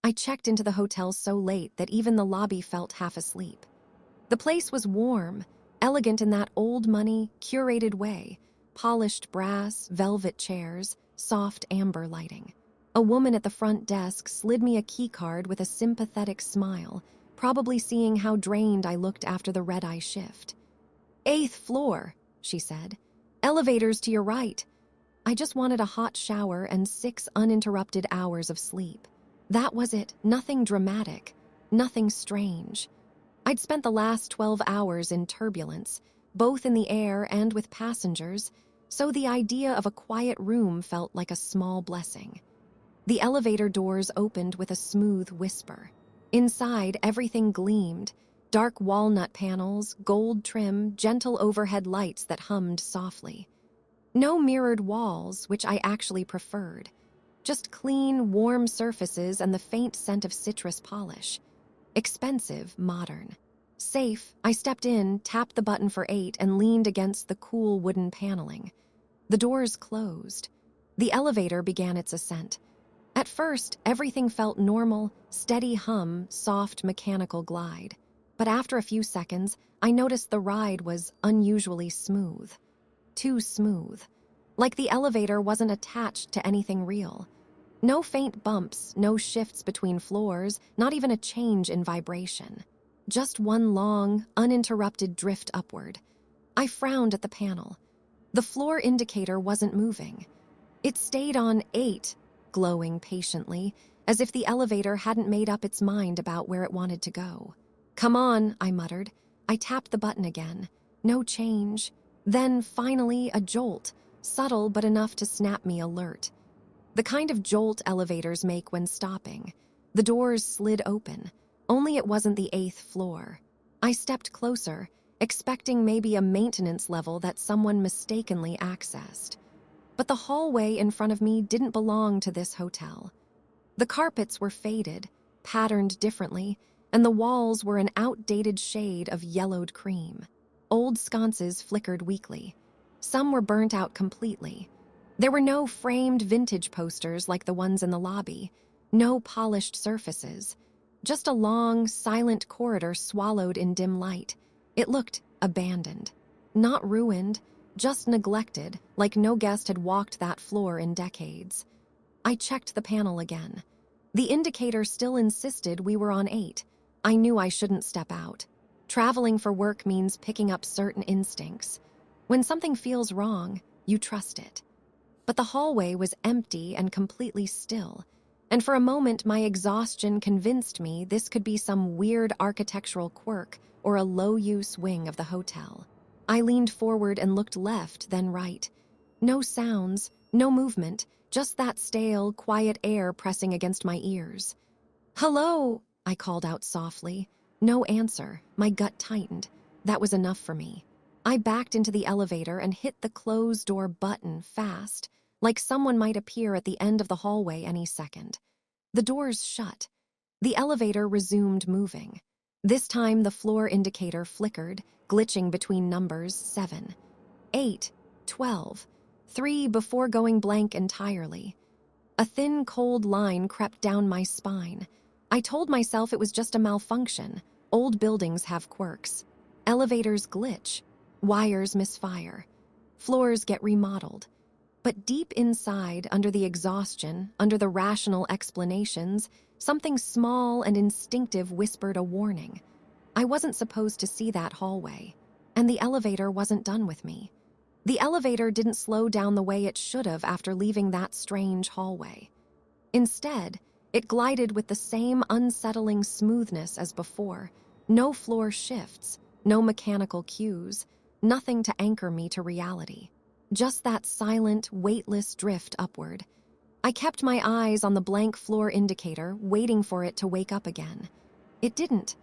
I checked into the hotel so late that even the lobby felt half asleep. The place was warm, elegant in that old money, curated way, polished brass, velvet chairs, soft amber lighting. A woman at the front desk slid me a keycard with a sympathetic smile, probably seeing how drained I looked after the red-eye shift. "8th floor," she said. "Elevators to your right." I just wanted a hot shower and 6 uninterrupted hours of sleep. That was it, nothing dramatic, nothing strange. I'd spent the last 12 hours in turbulence, both in the air and with passengers, so the idea of a quiet room felt like a small blessing. The elevator doors opened with a smooth whisper. Inside, everything gleamed, dark walnut panels, gold trim, gentle overhead lights that hummed softly. No mirrored walls, which I actually preferred. Just clean, warm surfaces and the faint scent of citrus polish. Expensive, modern. Safe, I stepped in, tapped the button for 8, and leaned against the cool wooden paneling. The doors closed. The elevator began its ascent. At first, everything felt normal, steady hum, soft mechanical glide. But after a few seconds, I noticed the ride was unusually smooth. Too smooth. Like the elevator wasn't attached to anything real. No faint bumps, no shifts between floors, not even a change in vibration. Just one long, uninterrupted drift upward. I frowned at the panel. The floor indicator wasn't moving. It stayed on 8, glowing patiently, as if the elevator hadn't made up its mind about where it wanted to go. "Come on," I muttered. I tapped the button again. No change. Then, finally, a jolt, subtle but enough to snap me alert. The kind of jolt elevators make when stopping. The doors slid open. Only it wasn't the 8th floor. I stepped closer, expecting maybe a maintenance level that someone mistakenly accessed. But the hallway in front of me didn't belong to this hotel. The carpets were faded, patterned differently, and the walls were an outdated shade of yellowed cream. Old sconces flickered weakly. Some were burnt out completely. There were no framed vintage posters like the ones in the lobby, no polished surfaces, just a long, silent corridor swallowed in dim light. It looked abandoned. Not ruined, just neglected, like no guest had walked that floor in decades. I checked the panel again. The indicator still insisted we were on 8. I knew I shouldn't step out. Traveling for work means picking up certain instincts. When something feels wrong, you trust it. But the hallway was empty and completely still, and for a moment my exhaustion convinced me this could be some weird architectural quirk or a low-use wing of the hotel. I leaned forward and looked left, then right. No sounds, no movement, just that stale, quiet air pressing against my ears. "Hello," I called out softly. No answer. My gut tightened. That was enough for me. I backed into the elevator and hit the closed door button fast, like someone might appear at the end of the hallway any second. The doors shut. The elevator resumed moving. This time the floor indicator flickered, glitching between numbers 7, 8, 12, 3 before going blank entirely. A thin, cold line crept down my spine. I told myself it was just a malfunction. Old buildings have quirks. Elevators glitch. Wires misfire. Floors get remodeled. But deep inside, under the exhaustion, under the rational explanations, something small and instinctive whispered a warning. I wasn't supposed to see that hallway, and the elevator wasn't done with me. The elevator didn't slow down the way it should have after leaving that strange hallway. Instead, it glided with the same unsettling smoothness as before. No floor shifts, no mechanical cues, nothing to anchor me to reality. Just that silent, weightless drift upward. I kept my eyes on the blank floor indicator, waiting for it to wake up again. It didn't.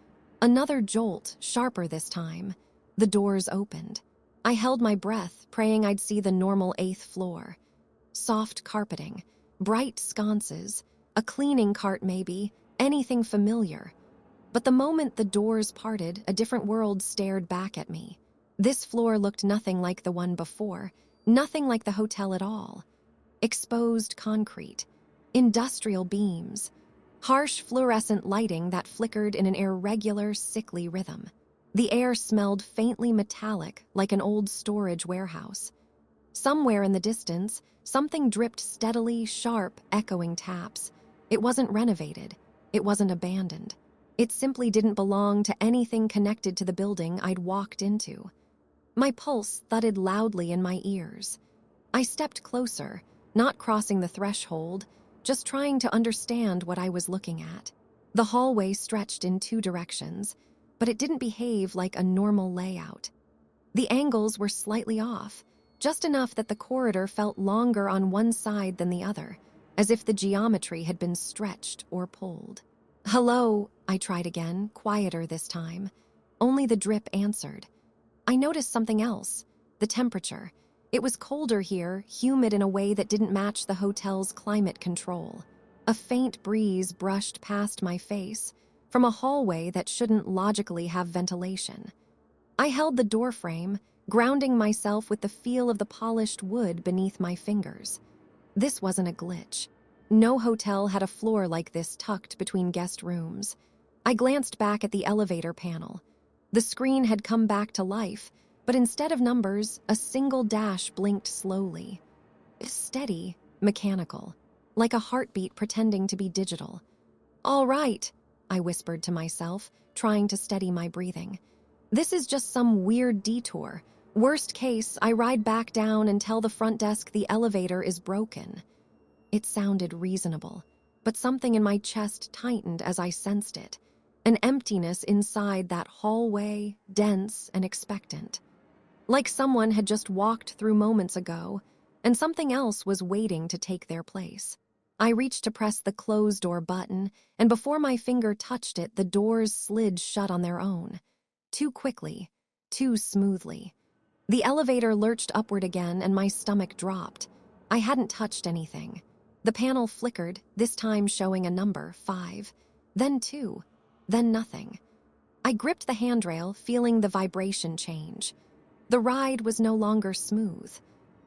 Another jolt, sharper this time. The doors opened. I held my breath, praying I'd see the normal 8th floor. Soft carpeting, bright sconces, a cleaning cart maybe, anything familiar. But the moment the doors parted, a different world stared back at me. This floor looked nothing like the one before, nothing like the hotel at all. Exposed concrete, industrial beams, Harsh fluorescent lighting that flickered in an irregular, sickly rhythm. The air smelled faintly metallic, like an old storage warehouse. Somewhere in the distance, something dripped steadily, sharp, echoing taps. It wasn't renovated. It wasn't abandoned. It simply didn't belong to anything connected to the building I'd walked into. My pulse thudded loudly in my ears. I stepped closer, not crossing the threshold, just trying to understand what I was looking at. The hallway stretched in two directions, but it didn't behave like a normal layout. The angles were slightly off, just enough that the corridor felt longer on one side than the other, as if the geometry had been stretched or pulled. "Hello," I tried again, quieter this time. Only the drip answered. I noticed something else, the temperature. It was colder here, humid in a way that didn't match the hotel's climate control. A faint breeze brushed past my face, from a hallway that shouldn't logically have ventilation. I held the doorframe, grounding myself with the feel of the polished wood beneath my fingers. This wasn't a glitch. No hotel had a floor like this tucked between guest rooms. I glanced back at the elevator panel. The screen had come back to life, but instead of numbers, a single dash blinked slowly. Steady, mechanical, like a heartbeat pretending to be digital. "All right," I whispered to myself, trying to steady my breathing. "This is just some weird detour. Worst case, I ride back down and tell the front desk the elevator is broken." It sounded reasonable, but something in my chest tightened as I sensed it. An emptiness inside that hallway, dense and expectant. Like someone had just walked through moments ago, and something else was waiting to take their place. I reached to press the close door button, and before my finger touched it, the doors slid shut on their own. Too quickly, too smoothly. The elevator lurched upward again, and my stomach dropped. I hadn't touched anything. The panel flickered, this time showing a number, 5, then 2, then nothing. I gripped the handrail, feeling the vibration change. The ride was no longer smooth.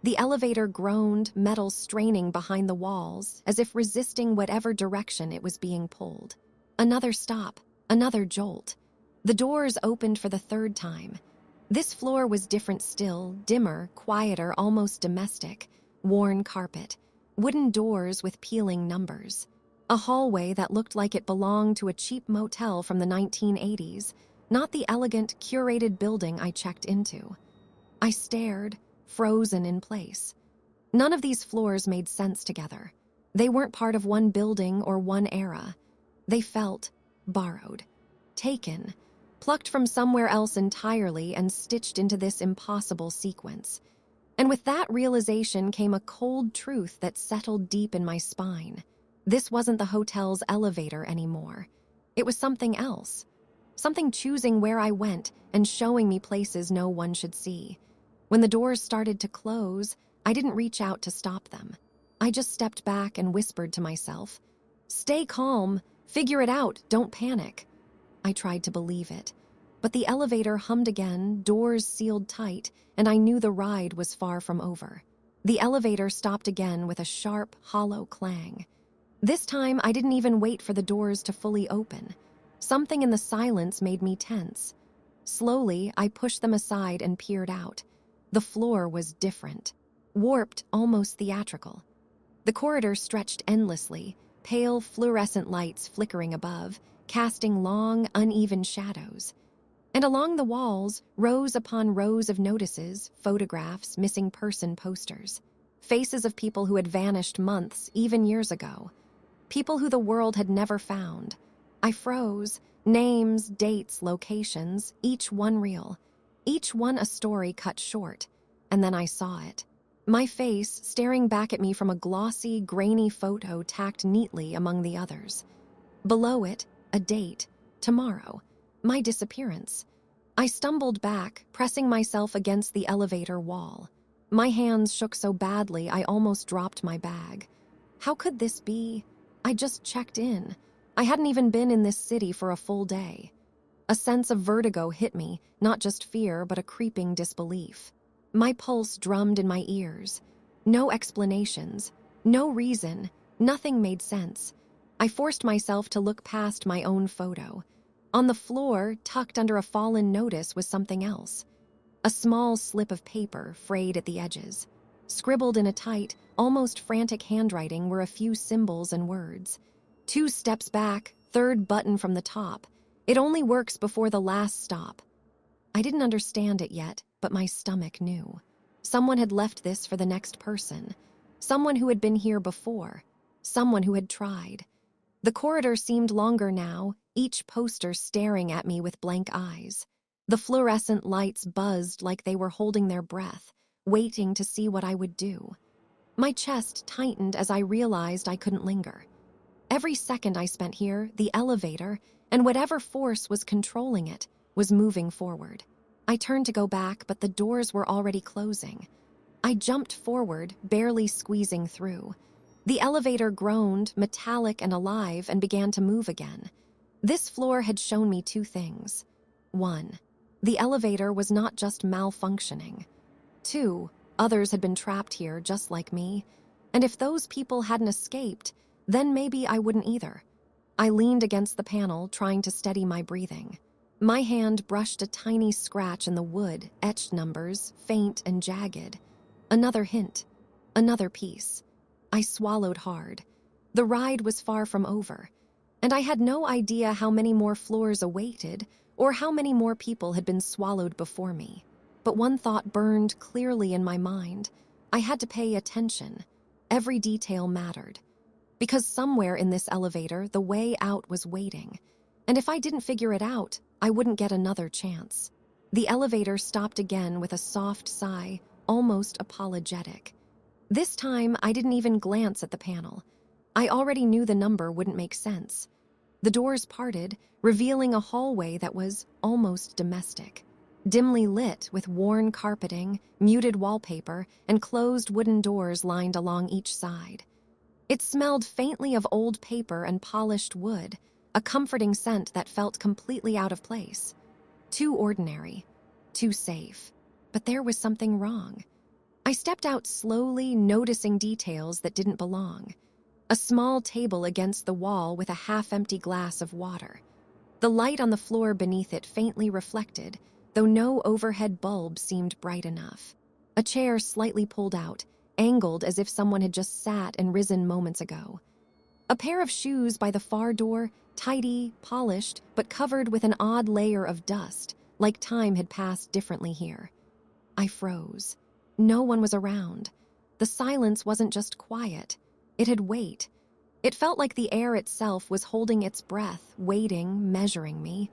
The elevator groaned, metal straining behind the walls, as if resisting whatever direction it was being pulled. Another stop, another jolt. The doors opened for the third time. This floor was different still, dimmer, quieter, almost domestic. Worn carpet, wooden doors with peeling numbers. A hallway that looked like it belonged to a cheap motel from the 1980s, not the elegant, curated building I checked into. I stared, frozen in place. None of these floors made sense together. They weren't part of one building or one era. They felt borrowed, taken, plucked from somewhere else entirely and stitched into this impossible sequence. And with that realization came a cold truth that settled deep in my spine. This wasn't the hotel's elevator anymore. It was something else. Something choosing where I went and showing me places no one should see. When the doors started to close, I didn't reach out to stop them. I just stepped back and whispered to myself, "Stay calm, figure it out, don't panic." I tried to believe it, but the elevator hummed again, doors sealed tight, and I knew the ride was far from over. The elevator stopped again with a sharp, hollow clang. This time, I didn't even wait for the doors to fully open. Something in the silence made me tense. Slowly, I pushed them aside and peered out. The floor was different, warped, almost theatrical. The corridor stretched endlessly, pale fluorescent lights flickering above, casting long, uneven shadows. And along the walls, rows upon rows of notices, photographs, missing person posters. Faces of people who had vanished months, even years ago. People who the world had never found. I froze. Names, dates, locations, each one real. Each one a story cut short. And then I saw it. My face staring back at me from a glossy, grainy photo tacked neatly among the others. Below it, a date, tomorrow, my disappearance. I stumbled back, pressing myself against the elevator wall. My hands shook so badly I almost dropped my bag. How could this be? I just checked in. I hadn't even been in this city for a full day. A sense of vertigo hit me, not just fear, but a creeping disbelief. My pulse drummed in my ears. No explanations, no reason, nothing made sense. I forced myself to look past my own photo. On the floor, tucked under a fallen notice, was something else. A small slip of paper, frayed at the edges. Scribbled in a tight, almost frantic handwriting were a few symbols and words. 2 steps back, 3rd button from the top. It only works before the last stop. I didn't understand it yet, but my stomach knew. Someone had left this for the next person. Someone who had been here before. Someone who had tried. The corridor seemed longer now, each poster staring at me with blank eyes. The fluorescent lights buzzed like they were holding their breath, waiting to see what I would do. My chest tightened as I realized I couldn't linger. Every second I spent here, the elevator, and whatever force was controlling it, was moving forward. I turned to go back, but the doors were already closing. I jumped forward, barely squeezing through. The elevator groaned, metallic and alive, and began to move again. This floor had shown me 2 things. 1, the elevator was not just malfunctioning. 2, others had been trapped here just like me. And if those people hadn't escaped, then maybe I wouldn't either. I leaned against the panel, trying to steady my breathing. My hand brushed a tiny scratch in the wood, etched numbers, faint and jagged. Another hint. Another piece. I swallowed hard. The ride was far from over, and I had no idea how many more floors awaited or how many more people had been swallowed before me. But one thought burned clearly in my mind. I had to pay attention. Every detail mattered. Because somewhere in this elevator, the way out was waiting. And if I didn't figure it out, I wouldn't get another chance. The elevator stopped again with a soft sigh, almost apologetic. This time, I didn't even glance at the panel. I already knew the number wouldn't make sense. The doors parted, revealing a hallway that was almost domestic. Dimly lit with worn carpeting, muted wallpaper, and closed wooden doors lined along each side. It smelled faintly of old paper and polished wood, a comforting scent that felt completely out of place. Too ordinary, too safe. But there was something wrong. I stepped out slowly, noticing details that didn't belong. A small table against the wall with a half-empty glass of water. The light on the floor beneath it faintly reflected, though no overhead bulb seemed bright enough. A chair slightly pulled out, angled as if someone had just sat and risen moments ago. A pair of shoes by the far door, tidy, polished, but covered with an odd layer of dust, like time had passed differently here. I froze. No one was around. The silence wasn't just quiet. It had weight. It felt like the air itself was holding its breath, waiting, measuring me.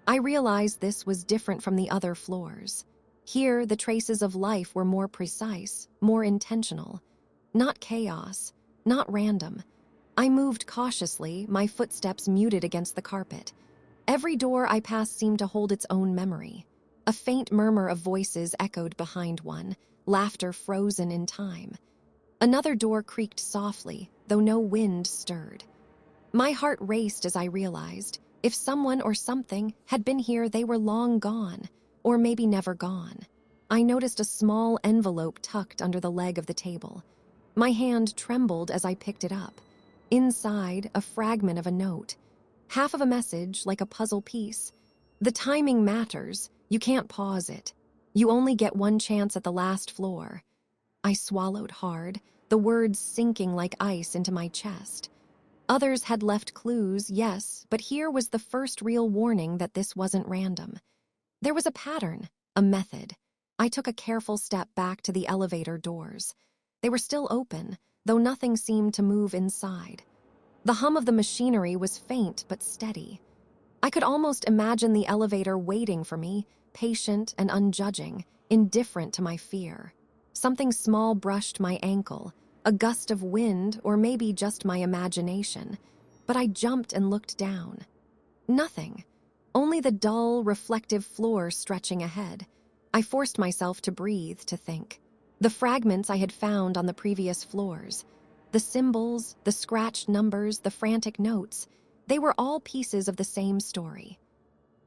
I realized this was different from the other floors. Here, the traces of life were more precise, more intentional. Not chaos, not random. I moved cautiously, my footsteps muted against the carpet. Every door I passed seemed to hold its own memory. A faint murmur of voices echoed behind one, laughter frozen in time. Another door creaked softly, though no wind stirred. My heart raced as I realized, if someone or something had been here, they were long gone, or maybe never gone. I noticed a small envelope tucked under the leg of the table. My hand trembled as I picked it up. Inside, a fragment of a note. Half of a message, like a puzzle piece. The timing matters. You can't pause it. You only get one chance at the last floor. I swallowed hard, the words sinking like ice into my chest. Others had left clues, yes, but here was the first real warning that this wasn't random. There was a pattern, a method. I took a careful step back to the elevator doors. They were still open, though nothing seemed to move inside. The hum of the machinery was faint but steady. I could almost imagine the elevator waiting for me, patient and unjudging, indifferent to my fear. Something small brushed my ankle, a gust of wind or maybe just my imagination, but I jumped and looked down. Nothing. Only the dull, reflective floor stretching ahead. I forced myself to breathe, to think. The fragments I had found on the previous floors, the symbols, the scratched numbers, the frantic notes, they were all pieces of the same story.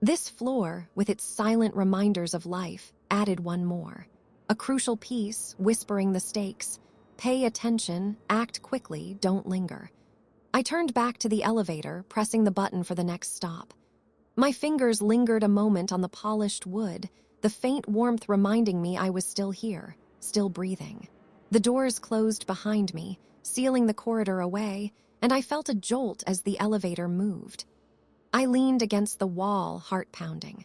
This floor, with its silent reminders of life, added one more. A crucial piece, whispering the stakes. Pay attention, act quickly, don't linger. I turned back to the elevator, pressing the button for the next stop. My fingers lingered a moment on the polished wood, the faint warmth reminding me I was still here, still breathing. The doors closed behind me, sealing the corridor away, and I felt a jolt as the elevator moved. I leaned against the wall, heart pounding.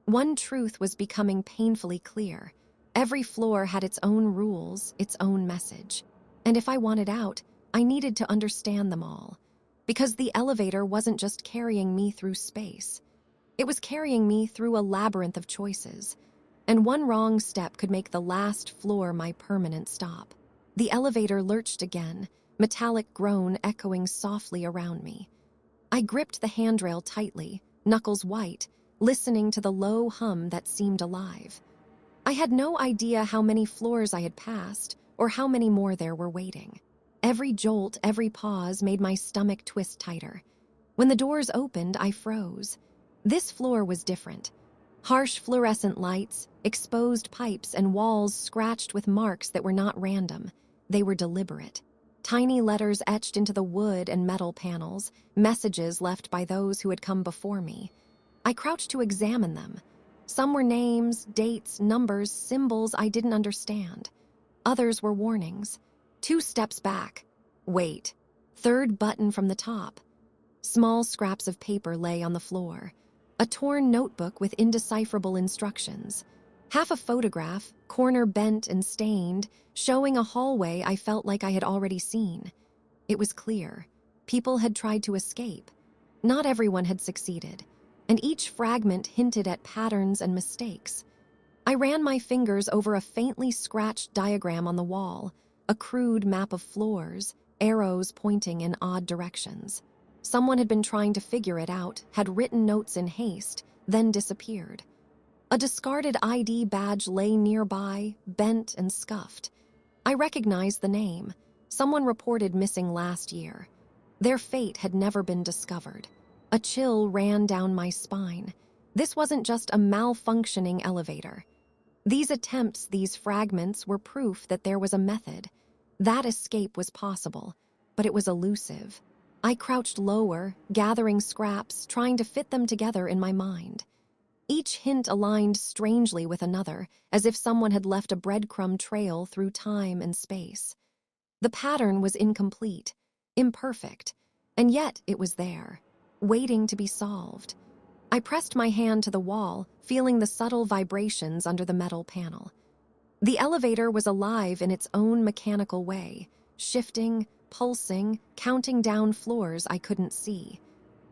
One truth was becoming painfully clear. Every floor had its own rules, its own message. And if I wanted out, I needed to understand them all. Because the elevator wasn't just carrying me through space. It was carrying me through a labyrinth of choices. And one wrong step could make the last floor my permanent stop. The elevator lurched again, metallic groan echoing softly around me. I gripped the handrail tightly, knuckles white, listening to the low hum that seemed alive. I had no idea how many floors I had passed or how many more there were waiting. Every jolt, every pause made my stomach twist tighter. When the doors opened, I froze. This floor was different. Harsh fluorescent lights, exposed pipes, and walls scratched with marks that were not random. They were deliberate. Tiny letters etched into the wood and metal panels, messages left by those who had come before me. I crouched to examine them. Some were names, dates, numbers, symbols I didn't understand. Others were warnings. 2 steps back. Wait. 3rd button from the top. Small scraps of paper lay on the floor. A torn notebook with indecipherable instructions. Half a photograph, corner bent and stained, showing a hallway I felt like I had already seen. It was clear. People had tried to escape. Not everyone had succeeded, and each fragment hinted at patterns and mistakes. I ran my fingers over a faintly scratched diagram on the wall, a crude map of floors, arrows pointing in odd directions. Someone had been trying to figure it out, had written notes in haste, then disappeared. A discarded ID badge lay nearby, bent and scuffed. I recognized the name. Someone reported missing last year. Their fate had never been discovered. A chill ran down my spine. This wasn't just a malfunctioning elevator. These attempts, these fragments, were proof that there was a method. That escape was possible, but it was elusive. I crouched lower, gathering scraps, trying to fit them together in my mind. Each hint aligned strangely with another, as if someone had left a breadcrumb trail through time and space. The pattern was incomplete, imperfect, and yet it was there, waiting to be solved. I pressed my hand to the wall, feeling the subtle vibrations under the metal panel. The elevator was alive in its own mechanical way, shifting, pulsing, counting down floors I couldn't see.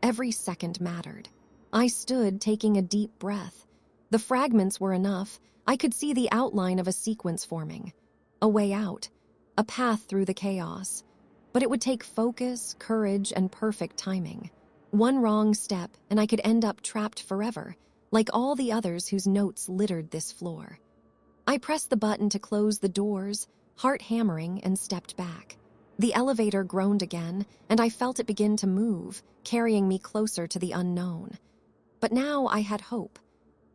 Every second mattered. I stood, taking a deep breath. The fragments were enough. I could see the outline of a sequence forming. A way out. A path through the chaos. But it would take focus, courage, and perfect timing. One wrong step, and I could end up trapped forever, like all the others whose notes littered this floor. I pressed the button to close the doors, heart hammering, and stepped back. The elevator groaned again, and I felt it begin to move, carrying me closer to the unknown. But now I had hope.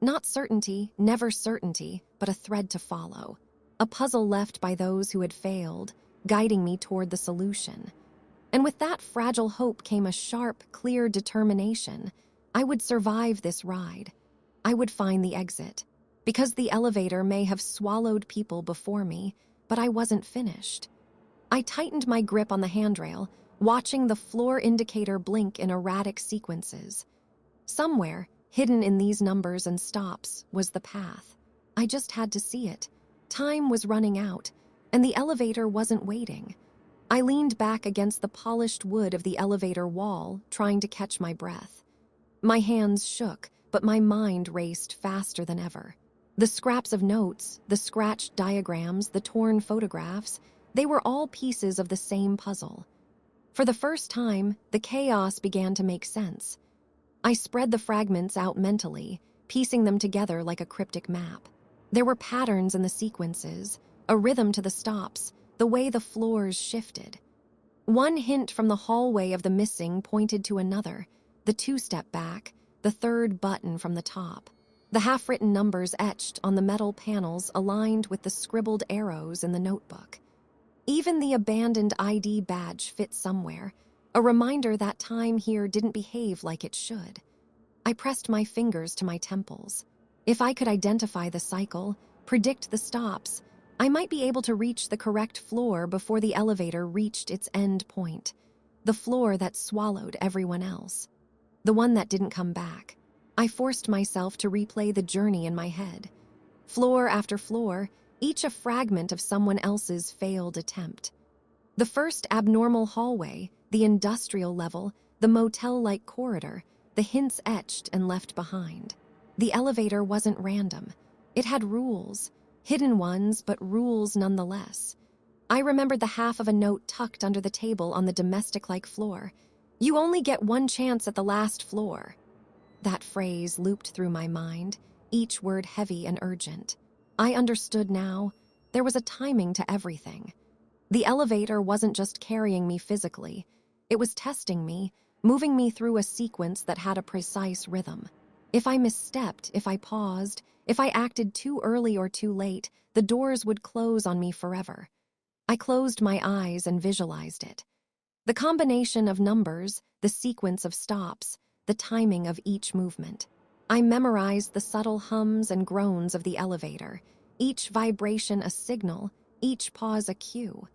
Not certainty, never certainty, but a thread to follow. A puzzle left by those who had failed, guiding me toward the solution. And with that fragile hope came a sharp, clear determination. I would survive this ride. I would find the exit. Because the elevator may have swallowed people before me, but I wasn't finished. I tightened my grip on the handrail, watching the floor indicator blink in erratic sequences. Somewhere, hidden in these numbers and stops, was the path. I just had to see it. Time was running out, and the elevator wasn't waiting. I leaned back against the polished wood of the elevator wall, trying to catch my breath. My hands shook, but my mind raced faster than ever. The scraps of notes, the scratched diagrams, the torn photographs, they were all pieces of the same puzzle. For the first time, the chaos began to make sense. I spread the fragments out mentally, piecing them together like a cryptic map. There were patterns in the sequences, a rhythm to the stops, the way the floors shifted. One hint from the hallway of the missing pointed to another, the 2-step back, the 3rd button from the top. The half-written numbers etched on the metal panels aligned with the scribbled arrows in the notebook. Even the abandoned ID badge fit somewhere, a reminder that time here didn't behave like it should. I pressed my fingers to my temples. If I could identify the cycle, predict the stops, I might be able to reach the correct floor before the elevator reached its end point. The floor that swallowed everyone else. The one that didn't come back. I forced myself to replay the journey in my head. Floor after floor, each a fragment of someone else's failed attempt. The first abnormal hallway, the industrial level, the motel-like corridor, the hints etched and left behind. The elevator wasn't random. It had rules, hidden ones, but rules nonetheless. I remembered the half of a note tucked under the table on the domestic-like floor. "You only get one chance at the last floor." That phrase looped through my mind, each word heavy and urgent. I understood now. There was a timing to everything. The elevator wasn't just carrying me physically. It was testing me, moving me through a sequence that had a precise rhythm. If I misstepped, if I paused, if I acted too early or too late, the doors would close on me forever. I closed my eyes and visualized it. The combination of numbers, the sequence of stops, the timing of each movement. I memorized the subtle hums and groans of the elevator, each vibration a signal, each pause a cue.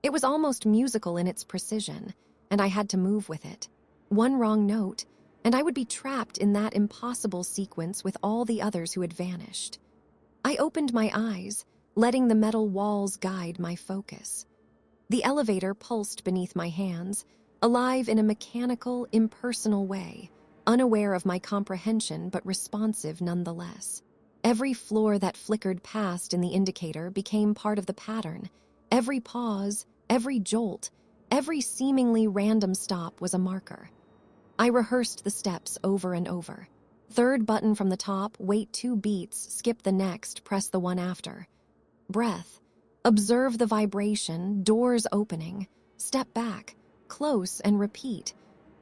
It was almost musical in its precision, and I had to move with it. One wrong note, and I would be trapped in that impossible sequence with all the others who had vanished. I opened my eyes, letting the metal walls guide my focus. The elevator pulsed beneath my hands, alive in a mechanical, impersonal way, unaware of my comprehension but responsive nonetheless. Every floor that flickered past in the indicator became part of the pattern. Every pause, every jolt, every seemingly random stop was a marker. I rehearsed the steps over and over. Third button from the top, wait 2 beats, skip the next, press the one after. Breath. Observe the vibration, doors opening. Step back, close, and repeat.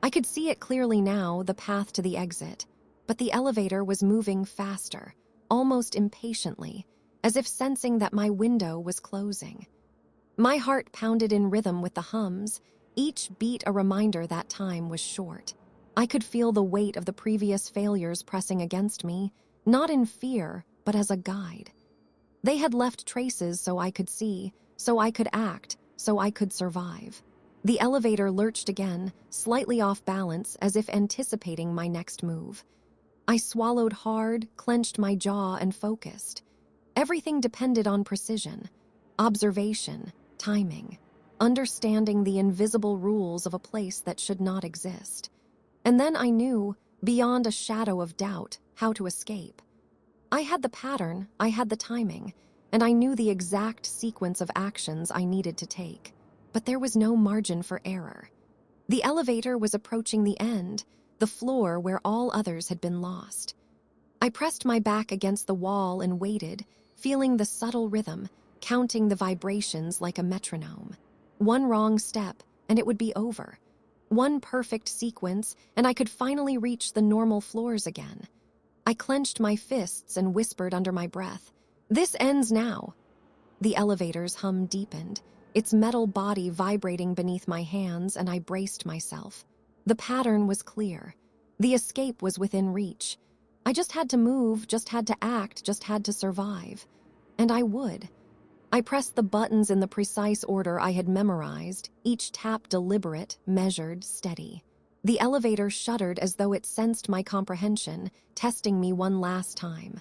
I could see it clearly now, the path to the exit. But the elevator was moving faster, almost impatiently, as if sensing that my window was closing. My heart pounded in rhythm with the hums, each beat a reminder that time was short. I could feel the weight of the previous failures pressing against me, not in fear, but as a guide. They had left traces so I could see, so I could act, so I could survive. The elevator lurched again, slightly off balance, as if anticipating my next move. I swallowed hard, clenched my jaw, and focused. Everything depended on precision, observation, timing, understanding the invisible rules of a place that should not exist. And then I knew, beyond a shadow of doubt, how to escape. I had the pattern, I had the timing, and I knew the exact sequence of actions I needed to take. But there was no margin for error. The elevator was approaching the end, the floor where all others had been lost. I pressed my back against the wall and waited, feeling the subtle rhythm, counting the vibrations like a metronome. One wrong step, and it would be over. One perfect sequence, and I could finally reach the normal floors again. I clenched my fists and whispered under my breath, "This ends now." The elevator's hum deepened, its metal body vibrating beneath my hands, and I braced myself. The pattern was clear. The escape was within reach. I just had to move, just had to act, just had to survive. And I would. I pressed the buttons in the precise order I had memorized, each tap deliberate, measured, steady. The elevator shuddered as though it sensed my comprehension, testing me one last time.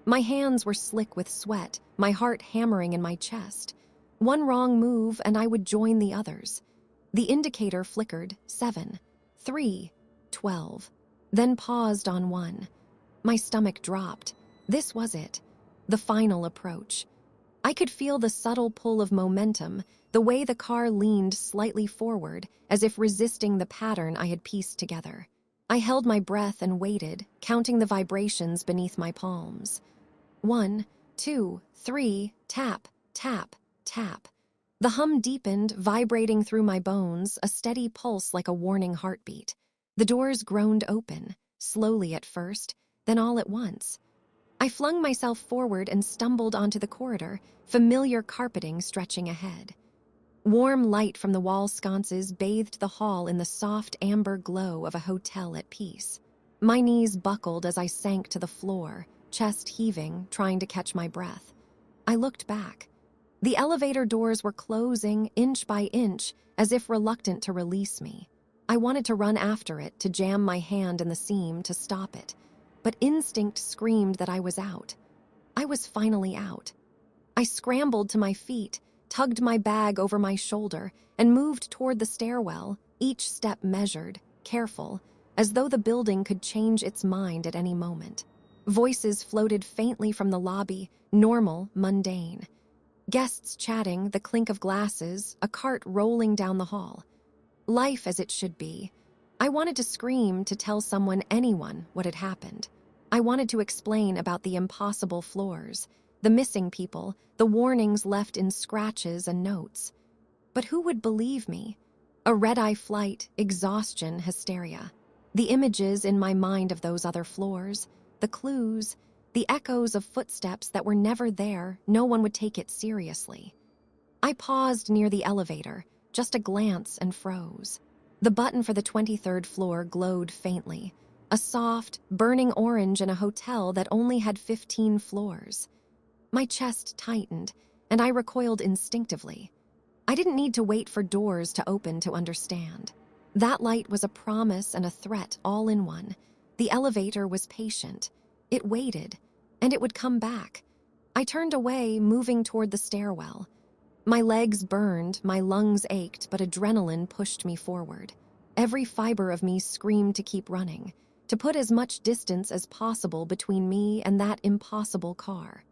My hands were slick with sweat, my heart hammering in my chest. One wrong move and I would join the others. The indicator flickered, 7, 3, 12, then paused on 1. My stomach dropped. This was it, the final approach. I could feel the subtle pull of momentum, the way the car leaned slightly forward, as if resisting the pattern I had pieced together. I held my breath and waited, counting the vibrations beneath my palms. 1, 2, 3, tap, tap, tap. The hum deepened, vibrating through my bones, a steady pulse like a warning heartbeat. The doors groaned open, slowly at first, then all at once. I flung myself forward and stumbled onto the corridor, familiar carpeting stretching ahead. Warm light from the wall sconces bathed the hall in the soft amber glow of a hotel at peace. My knees buckled as I sank to the floor, chest heaving, trying to catch my breath. I looked back. The elevator doors were closing inch by inch, as if reluctant to release me. I wanted to run after it, to jam my hand in the seam to stop it, but instinct screamed that I was out. I was finally out. I scrambled to my feet, tugged my bag over my shoulder, and moved toward the stairwell, each step measured, careful, as though the building could change its mind at any moment. Voices floated faintly from the lobby, normal, mundane. Guests chatting, the clink of glasses, a cart rolling down the hall. Life as it should be. I wanted to scream, to tell someone, anyone, what had happened. I wanted to explain about the impossible floors, the missing people, the warnings left in scratches and notes. But who would believe me? A red-eye flight, exhaustion, hysteria. The images in my mind of those other floors, the clues, the echoes of footsteps that were never there, no one would take it seriously. I paused near the elevator, just a glance, and froze. The button for the 23rd floor glowed faintly, a soft, burning orange in a hotel that only had 15 floors. My chest tightened, and I recoiled instinctively. I didn't need to wait for doors to open to understand. That light was a promise and a threat all in one. The elevator was patient. It waited, and it would come back. I turned away, moving toward the stairwell. My legs burned, my lungs ached, but adrenaline pushed me forward. Every fiber of me screamed to keep running, to put as much distance as possible between me and that impossible car.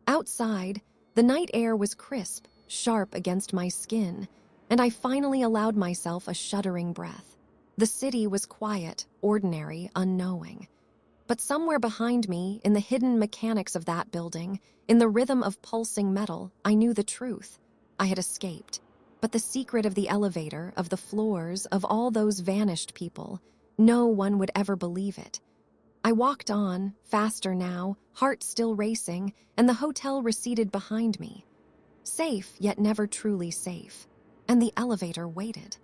Outside, the night air was crisp, sharp against my skin, and I finally allowed myself a shuddering breath. The city was quiet, ordinary, unknowing. But somewhere behind me, in the hidden mechanics of that building, in the rhythm of pulsing metal, I knew the truth. I had escaped. But the secret of the elevator, of the floors, of all those vanished people, no one would ever believe it. I walked on, faster now, heart still racing, and the hotel receded behind me. Safe, yet never truly safe. And the elevator waited.